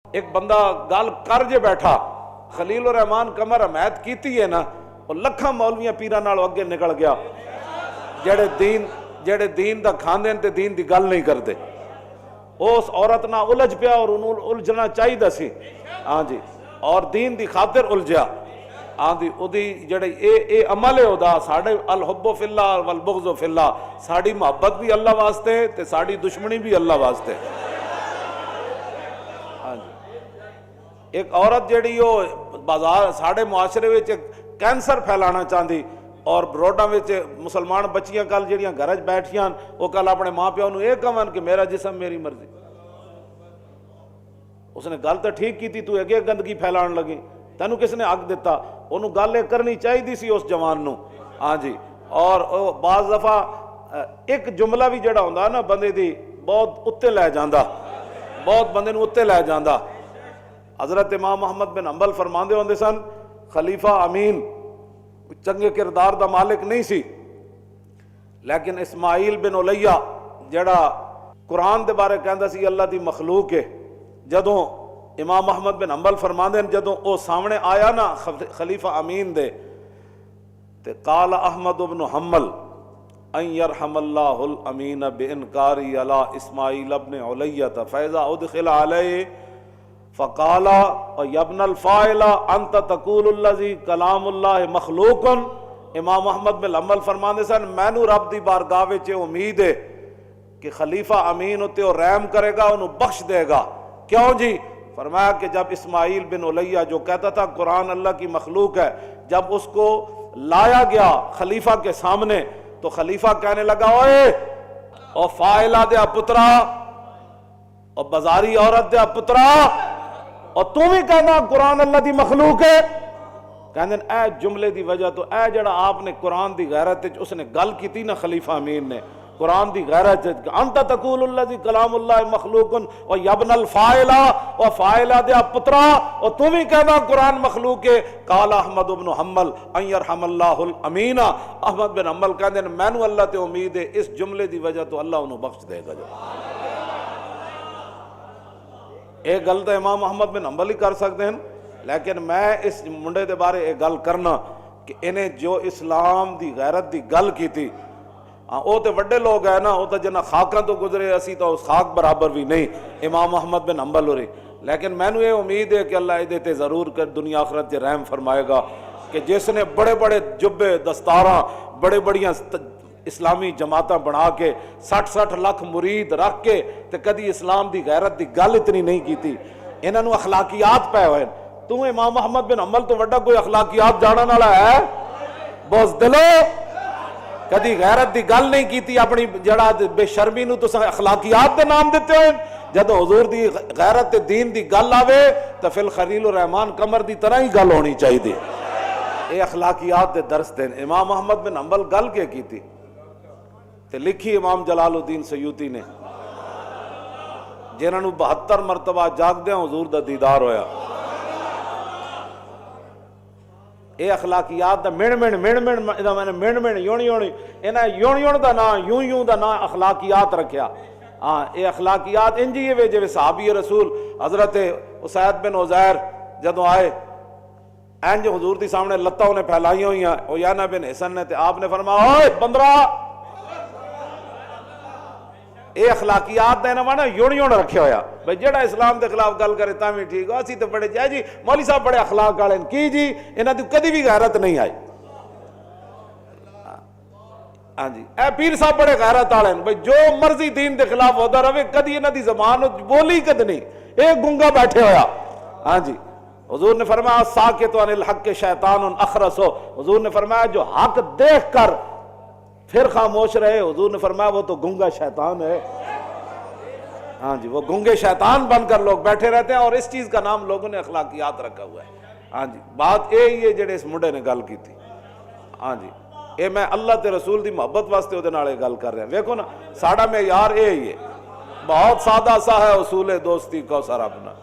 ایک بندہ گل کر جے بیٹھا، خلیل الرحمان قمر حمایت کیتی ہے نا، وہ لکھاں مولویاں پیراں نال اگے نکل گیا جڑے دین دا کھاندے تے دین دی گل نہیں کردے۔ اس عورت نہ الجھ پیا اور انہوں الجھنا چاہیے سی، ہاں جی، اور دین دی خاطر الجھیا، ہاں جی، اودی جڑے اے عمل ہے ادا ساڈے الحب فی اللہ والبغض فی اللہ، ساڈی محبت بھی اللہ واسطے تے ساڈی دشمنی بھی اللہ واسطے۔ ہاں جی، ایک عورت جڑی وہ بازار ساڈے معاشرے وچ کینسر پھیلانا چاہندی، اور روڈاں وچ مسلمان بچیاں کل جڑیاں گھر وچ بیٹھیاں وہ کل اپنے ماں پیو نوں یہ کہن کہ میرا جسم میری مرضی۔ اس نے گل تو ٹھیک کی، تو اگے گندگی پھیلان لگی، تینوں کس نے حق دیتا؟ انہوں گل یہ کرنی چاہیے سی اس جوان نوں، ہاں جی۔ اور بعض دفعہ ایک جملہ بھی جڑا ہوندا نا بندے دی بہت اتے لے جاندا، بہت بندے نوں اتے لے جاندا۔ حضرت امام محمد بن حنبل فرماندے ہوندے سن، خلیفہ امین چنگے کردار دا مالک نہیں سی، لیکن اسماعیل بن علیہ جڑا قرآن دے بارے کہندا سی اللہ دی مخلوق ہے، جدوں امام محمد بن حنبل فرماندے ہیں جدوں او سامنے آیا نا خلیفہ امین دے تے قال احمد بن حنبل ان یرحم اللہ الامین بانکاری علی اسماعیل بن علیہ فاذا ادخل علیہ فقال یا ابن الفاعل انت تقول الذی کلام اللہ مخلوق۔ امام محمد بن حنبل فرماندے سن مینوں رب دی بارگاہ وچ امید ہے کہ خلیفہ امین اتے وہ رحم کرے گا، انہوں بخش دے گا۔ کیوں جی؟ فرمایا کہ جب اسماعیل بن علیہ جو کہتا تھا قرآن اللہ کی مخلوق ہے، جب اس کو لایا گیا خلیفہ کے سامنے تو خلیفہ کہنے لگا اوئے او فائلہ دیا پترا، او بازاری عورت دیا پترا، اور تو بھی کہنا قرآن اللہ دی مخلوق ہے؟ کہنے اے جملے دی وجہ تو اے جڑا آپ نے قرآن دی غیرت اس نے گل کی تھی نا خلیفہ امین نے، قرآن دی غیرت انت تقول الذی کلام اللہ مخلوق و یبن الفاعلہ و فاعلہ دیا پترا، اور تم ہی کہنا قرآن مخلوق ہے۔ قال احمد بن حنبل ان یرحم اللہ الامین، احمد بن حنبل کہندے مینوں اللہ تے امید ہے اس جملے دی وجہ تو اللہ انہوں بخش دے گا۔ ایک گل تو امام محمد بن حنبل ہی کر سکتے ہیں، لیکن میں اس منڈے دے بارے ایک گل کرنا کہ انہیں جو اسلام دی غیرت دی گل کی تھی، وہ تو وڈے لوگ ہیں نا، وہ تو جنہ خاکاں تو گزرے، اسی تو اس خاک برابر بھی نہیں امام محمد بن حنبل ہو رہی، لیکن میں نے یہ امید ہے کہ اللہ ادھے تے ضرور کر دنیا آخرت جے رحم فرمائے گا کہ جس نے بڑے بڑے جبے دستاراں بڑے بڑیاں اسلامی جماعتاں بنا کے 60 لاکھ مرید رکھ کے تے کدی اسلام دی غیرت دی گل اتنی نہیں کیتی، انہاں نوں اخلاقیات پے ہوئے۔ تو امام محمد بن حنبل تو وڈا کوئی اخلاقیات جانن والا ہے؟ بزدلو کدی غیرت دی گل نہیں کیتی، اپنی جڑا بے شرمی نو تساں اخلاقیات دے نام دیتے ہوئے۔ جدو حضور دی غیرت دین دی گل آوے تو فی الخلیل الرحمان قمر دی طرح ہی گل ہونی چاہیے۔ اے اخلاقیات دے درس دین۔ امام محمد بن حنبل گل کے کیتی تے لکھی امام جلال الدین سیوطی نے، جنہاں نوں 72 مرتبہ جاگدے حضور دا دیدار ہویا۔ اے اخلاقیات دا مین یون دا نا یوں دا نا اخلاقیات رکھیا۔ ہاں اے اخلاقیات انجی وے جو صحابی رسول حضرت اسید بن عزیر جدوں آئے اینج حضور دی سامنے لتاں انہیں پھیلائی ہوئی ہیں، عیانہ بن حسن نے تے آپ نے فرمایا اوئے بندرا، اے اخلاقیات دا انہاں نے یون رکھیا ہویا بھئی جڑا اسلام دے خلاف گل کرے تاں بھی ٹھیک ہو، اسی تے بڑے جائے جی مولوی صاحب بڑے اخلاق والے کی جی، انہاں دی کدی بھی غیرت نہیں آئی۔ ہاں جی اے پیر صاحب بڑے غیرت والے بھئی جو مرضی دین دے خلاف ہوتا رہے کدی انہاں دی زبان بولی کد نہیں، اے گنگا بیٹھے ہویا۔ ہاں جی حضور نے فرمایا ساکت عن الحق شیطان اخرس، حضور نے فرمایا جو حق دیکھ کر پھر خاموش رہے، حضور نے فرمایا وہ تو گنگا شیطان ہے۔ ہاں جی وہ گنگے شیطان بن کر لوگ بیٹھے رہتے ہیں، اور اس چیز کا نام لوگوں نے اخلاقیات رکھا ہوا ہے۔ ہاں جی بات یہی ہے جڑے اس منڈے نے گل کی تھی۔ ہاں جی اے میں اللہ تے رسول دی محبت واسطے وہ نالے گل کر رہے ہیں۔ ویکھو نا ساڑا معیار یہی ہے، بہت سادہ سا ہے اصول دوستی کوثر اپنا،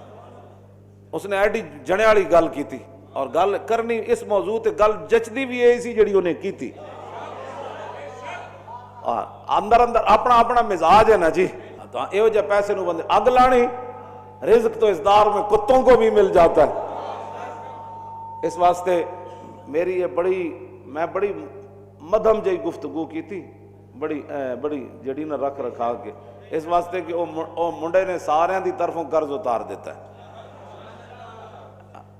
اس نے ایڈی جنے والی گل کی تھی، اور گل کرنی اس موضوع تے گل جچدی بھی یہی سی جڑی انہیں کی تھی۔ اندر اپنا مزاج ہے نا جی، یہ جہ پیسے نو بندے اگ لانی رزق تو اس دار میں کتوں کو بھی مل جاتا ہے. اس واسطے میری یہ میں بڑی مدھم جی گفتگو کی تھی, بڑی جڑی نہ رکھ رکھا کے, اس واسطے کہ وہ منڈے نے سارے دی طرفوں قرض اتار دیتا ہے.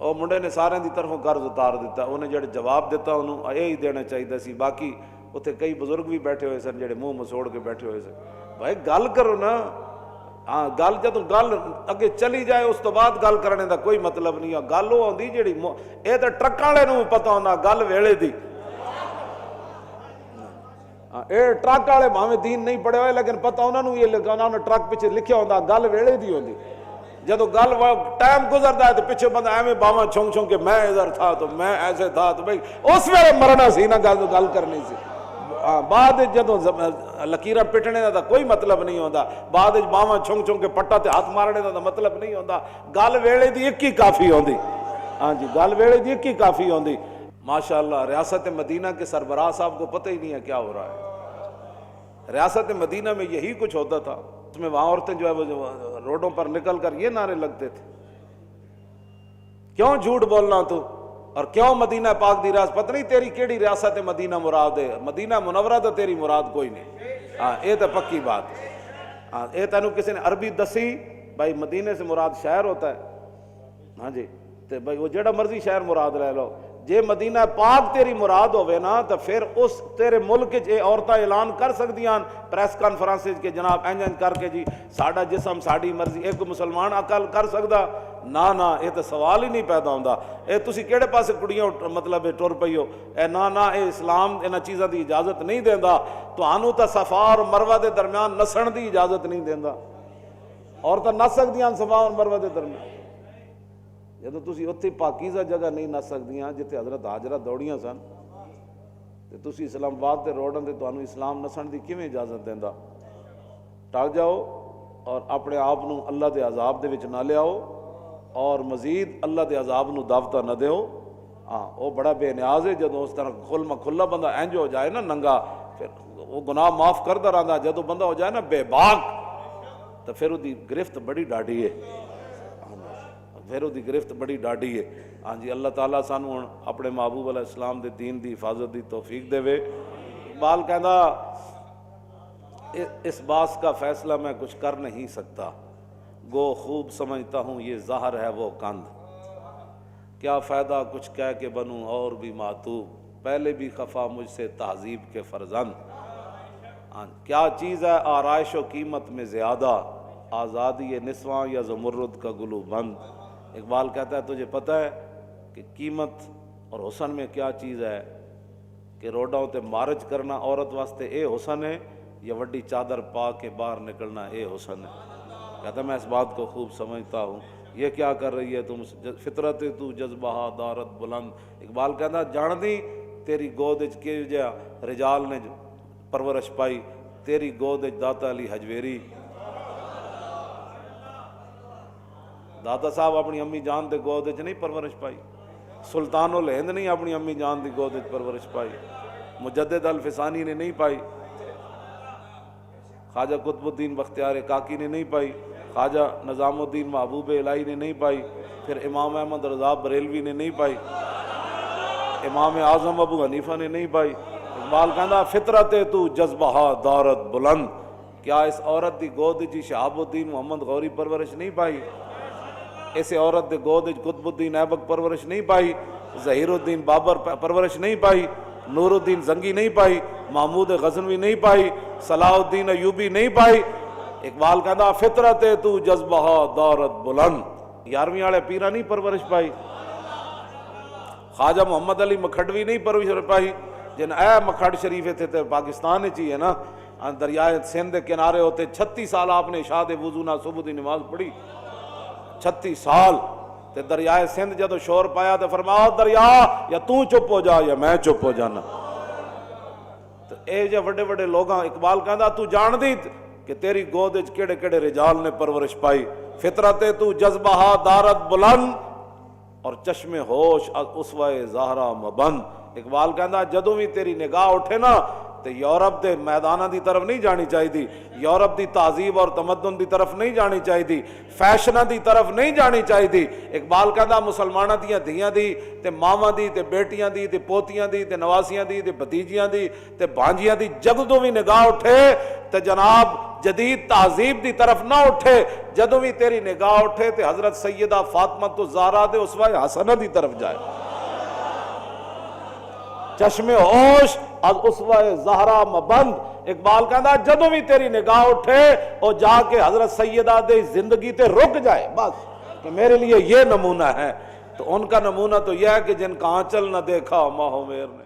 وہ منڈے نے سارے دی طرفوں قرض اتار دیتا ہے. انہیں جڑے جواب دیتا انہوں یہی دینا چاہیے سی. باقی اتنے کئی بزرگ بھی بیٹھے ہوئے سن جڑے منہ مسوڑ کے بیٹھے ہوئے سن. بھائی گل کرو نا. ہاں گل جدوں گل اگے چلی جائے اس تو بعد گل کرنے دا کوئی مطلب نہیں ہے. گل وہ آتی جیڑی یہ تو ٹرکاں والے نوں پتہ ہونا گل ویلے دی. یہ ٹرک والے بھاویں دین نہیں پڑھے ہوئے لیکن پتہ انہوں نے یہ لگا, انہوں نے ٹرک پیچھے لکھیا ہوتا گل ویلے دی ہوتی. جدو گل ٹائم گزرتا ہے تو پیچھے بندہ ایویں باواں چھونک چھونک کے میں ادھر تھا تو میں ایسے تھا تو بھائی اس ویلے مرنا سی نا, گل کرنی سی. بعد جدو لکیراں پٹنے کا کوئی مطلب نہیں ہوتا. بعد باواں چھونک چھونک کے پٹا تے ہاتھ مارنے کا مطلب نہیں ہوتا. گل ویلے دی ایک ہی کافی ہوندی. ہاں جی گل ویلے دی ایک ہی کافی ہوندی. ماشاءاللہ ریاست مدینہ کے سربراہ صاحب کو پتہ ہی نہیں ہے کیا ہو رہا ہے. ریاست مدینہ میں یہی کچھ ہوتا تھا. اس میں وہاں عورتیں جو ہے وہ روڈوں پر نکل کر یہ نعرے لگتے تھے, کیوں جھوٹ بولنا تو, اور کیوں مدینہ پاک دی ریاست, پتہ نہیں تیری کیڑی ریاست مدینہ مراد ہے. مدینہ منورہ تو تیری مراد کوئی نہیں. ہاں یہ تو پکی بات. ہاں یہ تینوں کسی نے عربی دسی بھائی مدینے سے مراد شہر ہوتا ہے. ہاں جی تو بھائی وہ جڑا مرضی شہر مراد لے لو. جے مدینہ پاک تیری مراد ہوئے نا تو پھر اس تیرے ملک یہ عورتیں اعلان کر سکدیاں پریس کانفرنس کے جناب انج کر کے جی ساڈا جسم ساڈی مرضی. ایک مسلمان عقل کر سکدا نا یہ تو سوال ہی نہیں پیدا ہوندا. اے تسی کیڑے پاسے کڑیاں مطلب ٹر پئی ہو. اے نا اے اسلام انہاں چیزاں دی اجازت نہیں دیندا. تانوں تا صفا اور مروہ دے درمیان نسن دی اجازت نہیں دیندا. عورتاں نس سکدیاں صفا اور مروہ دے درمیان. جدو تسی اتھی پاکیزہ جگہ نہیں نس سکدیاں جتھے حضرت حاجرہ دوڑیاں سن تے تسی اسلام آباد تے روڈاں تے تانوں اسلام نسن دی کیویں اجازت دیندا. ٹل جاؤ اور اپنے آپ نو اللہ دے عذاب دے وچ نہ لیاؤ اور مزید اللہ دے عذاب نو دعوتاں نہ دیو. ہاں وہ بڑا بے نیاز ہے جدو اس طرح کھلا بندہ انج ہو جائے نا ننگا, پھر وہ گناہ معاف کردا رہندا. جدو بندہ ہو جائے نا بے باک تو پھر وہ دی گرفت بڑی ڈاڈی ہے. پھر وہ دی گرفت بڑی ڈاڈی ہے. ہاں جی اللہ تعالیٰ سانو اپنے محبوب علیہ السلام دے دین دی حفاظت دی توفیق دے وے. اقبال کہندا اس باس کا فیصلہ میں کچھ کر نہیں سکتا, گو خوب سمجھتا ہوں یہ ظاہر ہے وہ کند, کیا فائدہ کچھ کہہ کے بنوں اور بھی معتوب, پہلے بھی خفا مجھ سے تہذیب کے فرزند. کیا چیز ہے آرائش و قیمت میں زیادہ, آزادی نسواں یا زمرد کا گلو بند. اقبال کہتا ہے تجھے پتہ ہے کہ قیمت اور حسن میں کیا چیز ہے کہ روڈوں تے مارچ کرنا عورت واسطے اے حسن ہے یا وڈی چادر پا کے باہر نکلنا اے حسن ہے. کہتا ہے میں اس بات کو خوب سمجھتا ہوں. یہ کیا کر رہی ہے تم, فطرت تو جذبہ دارت بلند. اقبال کہتا جان دی تیری گود کے جا رجال نے پرورش پائی, تیری گود داتا علی حجویری. داتا صاحب اپنی امی جان دے گود نہیں پرورش پائی, سلطان الہند نہیں اپنی امی جان دی گود پرورش پائی, مجدد الفسانی نے نہیں پائی, خواجہ قطب الدین بختیار کاکی نے نہیں پائی, خواجہ نظام الدین محبوب الہی نے نہیں پائی, پھر امام احمد رضا بریلوی نے نہیں پائی, امام اعظم ابو حنیفہ نے نہیں پائی. اقبال کہندا فطرت تو جذبہ دارت بلند, کیا اس عورت دی گود جی شہاب الدین محمد غوری پرورش نہیں پائی, ایسے عورت دے گود قطب الدین ایبک پرورش نہیں پائی, ظہیر الدین بابر پرورش نہیں پائی, نور الدین زنگی نہیں پائی, محمود غزنوی نہیں پائی, صلاح الدین ایوبی نہیں پائی. اقبال کہتا فطرت تو جذبہ دارت بلند, 11ویں والے پیرا نہیں پرورش پائی, خواجہ محمد علی مکھڈوی نہیں پرورش پائی جن اے مکھڈ شریف تھے پاکستان چاہیے نا, دریائے سندھ کے کنارے ہوتے 36 سال آپ نے عشاء وضو نہ صبح دی نماز پڑھی, 36 سال. تے دریائے سندھ جدو شور پایا تو فرمایا دریا یا تو چپ ہو جا یا میں چپ ہو جانا. تو اے جو بڑے بڑے لوگاں, اقبال کہندا تو جان دی کہ تیری گود کیڑے کیڑے رجال نے پرورش پائی. فطرت تو جذبہ دارت بلند اور چشم ہوش اسوہ زہرا مبند. اقبال کہندا جدوں بھی تیری نگاہ اٹھے نا تے یورپ دے میداناں دی طرف نہیں جانی چاہیے، یورپ دی تہذیب اور تمدن دی طرف نہیں جانی چاہیے، فیشناں دی طرف نہیں جانی چاہیے۔ اقبال کہندا مسلماناں دیاں دھیاں دی تے ماواں دی تے بیٹیاں دی تے پوتیاں دی تے نواسیاں دی تے بھتیجیاں دی تے بھانجیاں دی جدوں بھی نگاہ اٹھے تے جناب جدید تہذیب دی طرف نہ اٹھے، جدوں بھی تیری نگاہ اٹھے تے حضرت سیدہ فاطمہ الزہرا دے اسوہ حسنہ دی طرف جائے۔ چشم ہوش از اسوہ زہرا مبند، اقبال کہندا جدوں بھی تیری نگاہ اٹھے اور جا کے حضرت سیدہ دے زندگی تے رک جائے، بس کہ میرے لیے یہ نمونہ ہے۔ تو ان کا نمونہ تو یہ ہے کہ جن کا آنچل نہ دیکھا ماہ و مہر نے۔